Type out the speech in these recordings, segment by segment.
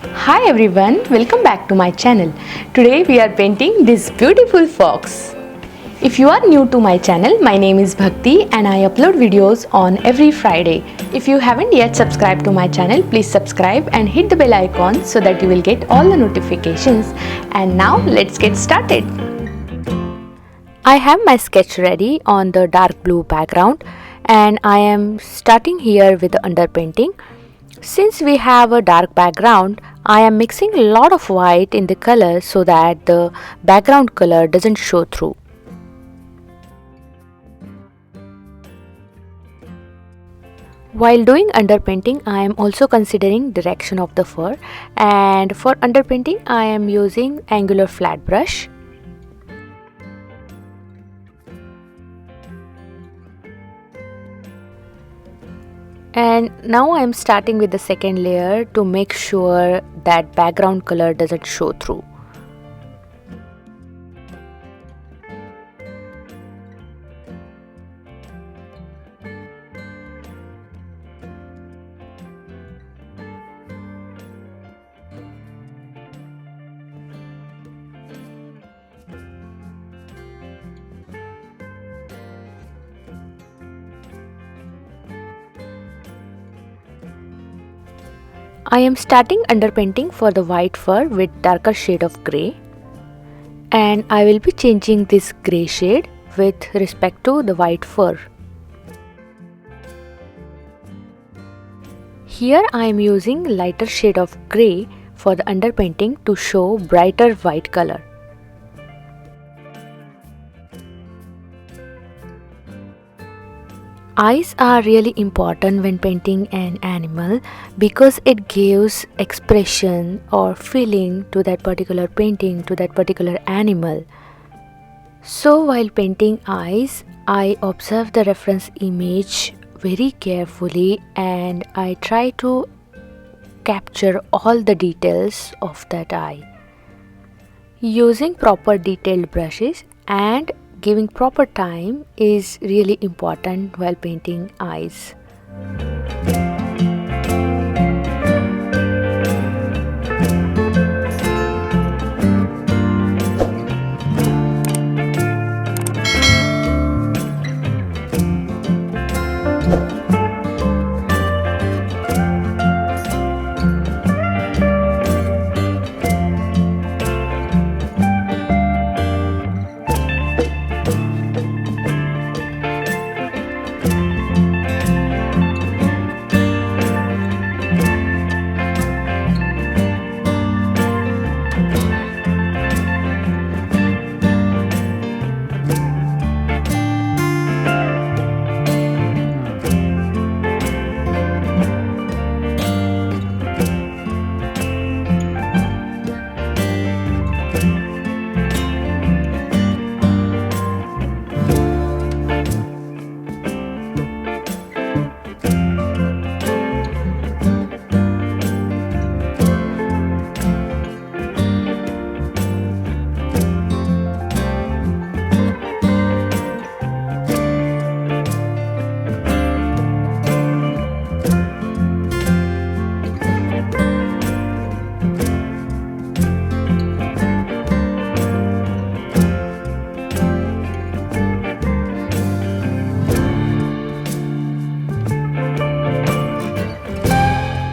Hi everyone, welcome back to my channel. Today we are painting this beautiful fox. If you are new to my channel, my name is Bhakti and I upload videos on every Friday. If you haven't yet subscribed to my channel, please subscribe and hit the bell icon so that you will get all the notifications. And now let's get started. I have my sketch ready on the dark blue background and I am starting here with the underpainting. Since we have a dark background, I am mixing a lot of white in the color so that the background color doesn't show through. While doing underpainting, I am also considering direction of the fur, and for underpainting I am using angular flat brush. And now I am starting with the second layer to make sure that background color doesn't show through. I am starting underpainting for the white fur with darker shade of grey, and I will be changing this grey shade with respect to the white fur. Here I am using lighter shade of grey for the underpainting to show brighter white color. Eyes are really important when painting an animal because it gives expression or feeling to that particular painting, to that particular animal. So while painting eyes, I observe the reference image very carefully and I try to capture all the details of that eye. Using proper detailed brushes and giving proper time is really important while painting eyes.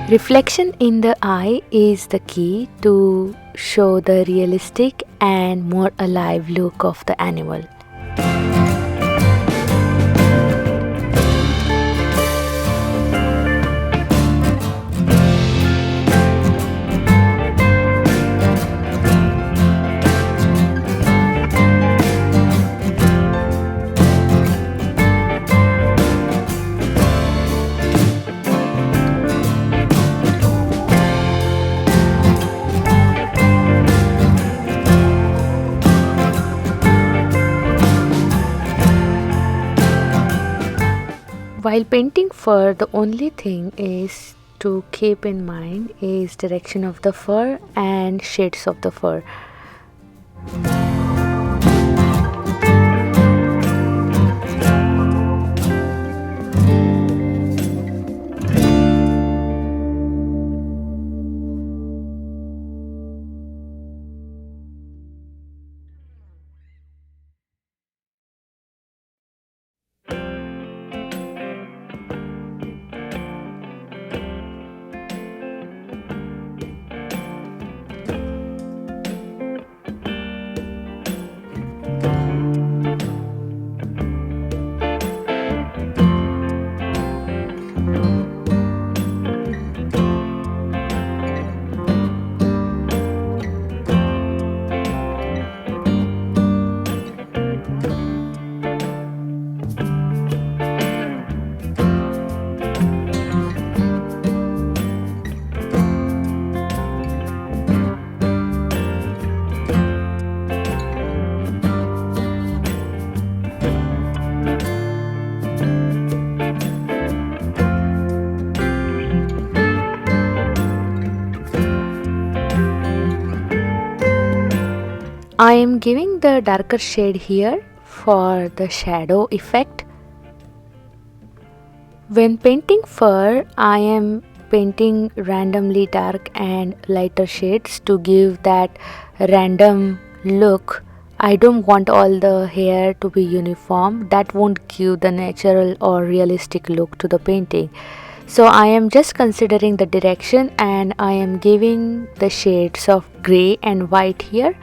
Reflection in the eye is the key to show the realistic and more alive look of the animal. While painting fur, the only thing is to keep in mind is direction of the fur and shades of the fur. I am giving the darker shade here for the shadow effect. When painting fur, I am painting randomly dark and lighter shades to give that random look. I don't want all the hair to be uniform. That won't give the natural or realistic look to the painting. So I am just considering the direction and I am giving the shades of grey and white here.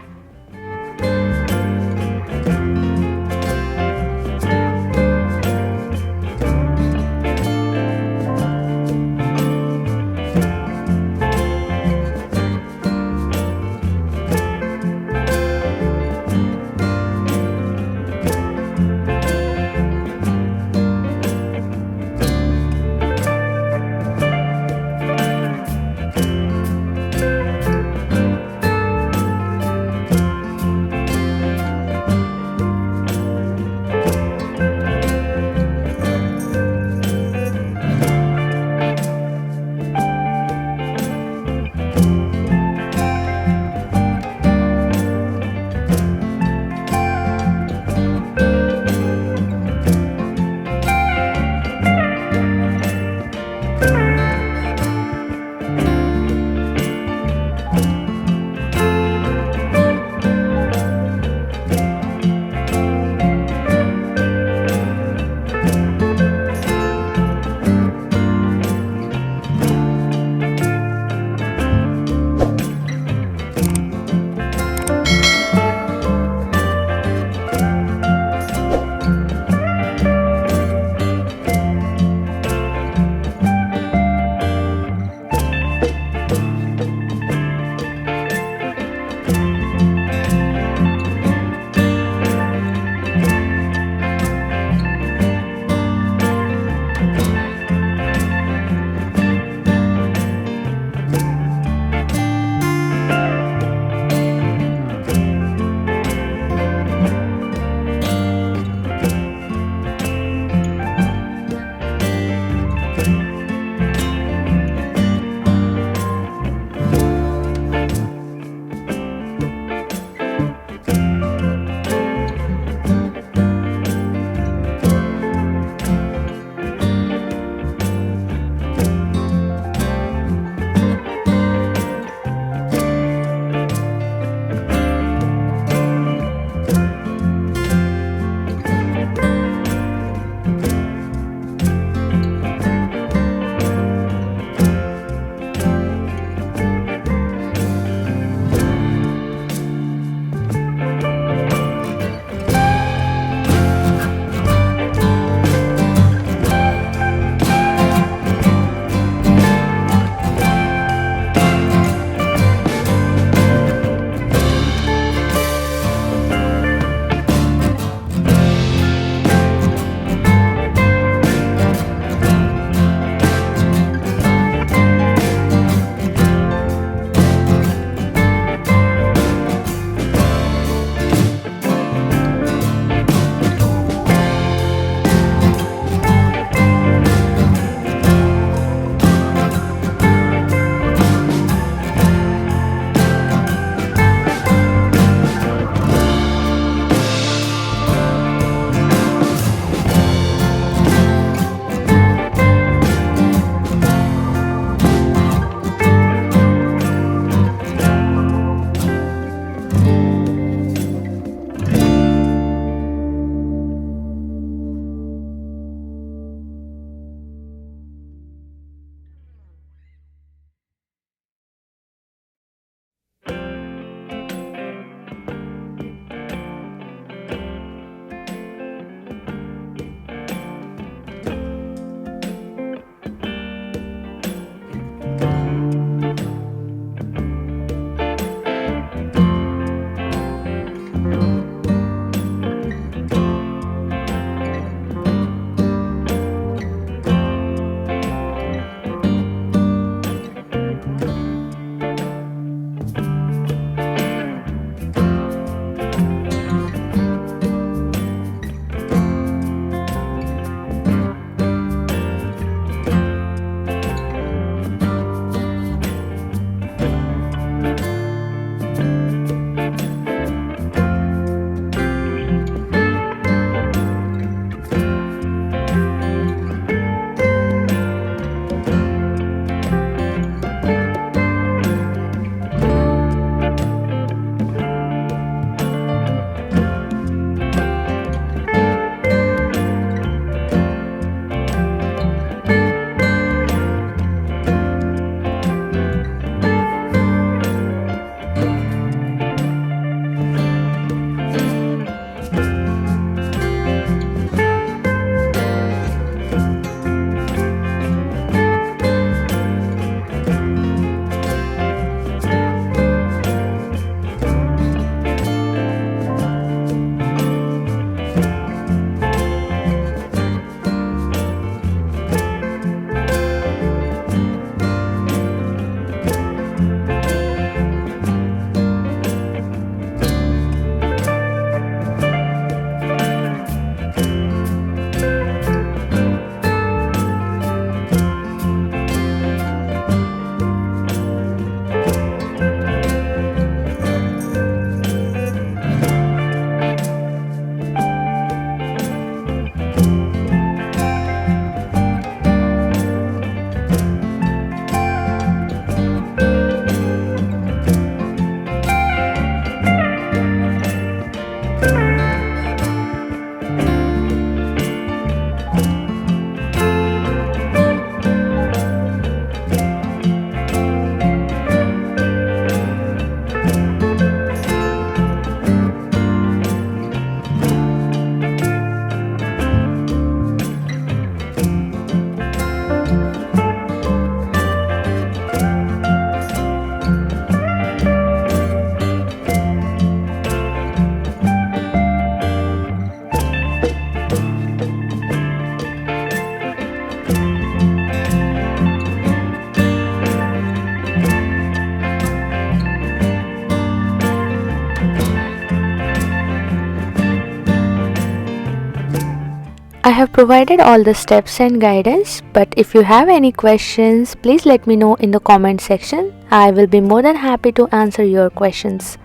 I have provided all the steps and guidance, but if you have any questions, please let me know in the comment section. I will be more than happy to answer your questions.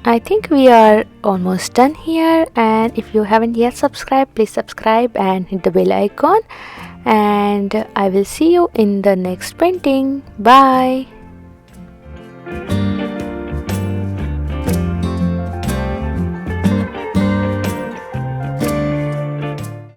I think we are almost done here, and if you haven't yet subscribed, please subscribe and hit the bell icon, and I will see you in the next painting. Bye.